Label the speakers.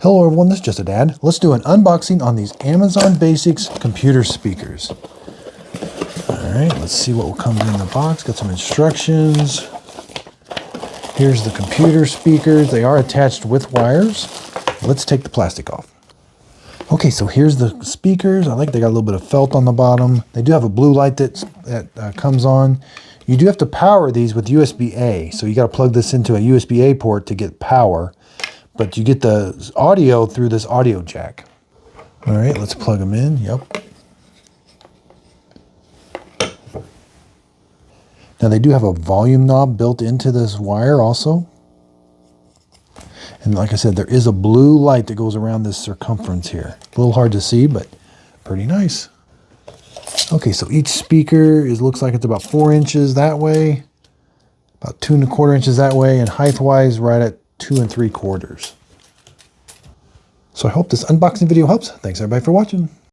Speaker 1: Hello everyone, this is Just a Dad. Let's do an unboxing on these Amazon Basics computer speakers. Alright, let's see what comes in the box. Got some instructions. Here's the computer speakers. They are attached with wires. Let's take the plastic off. Okay, so here's the speakers. I like they got a little bit of felt on the bottom. They do have a blue light that comes on. You do have to power these with USB-A. So you got to plug this into a USB-A port to get power. But you get the audio through this audio jack. All right, let's plug them in. Yep. Now they do have a volume knob built into this wire also. And like I said, there is a blue light that goes around this circumference here. A little hard to see, but pretty nice. Okay, so each speaker looks like it's about 4 inches that way, about 2 1/4 inches that way, and height-wise right at 2 3/4. So I hope this unboxing video helps. Thanks everybody for watching.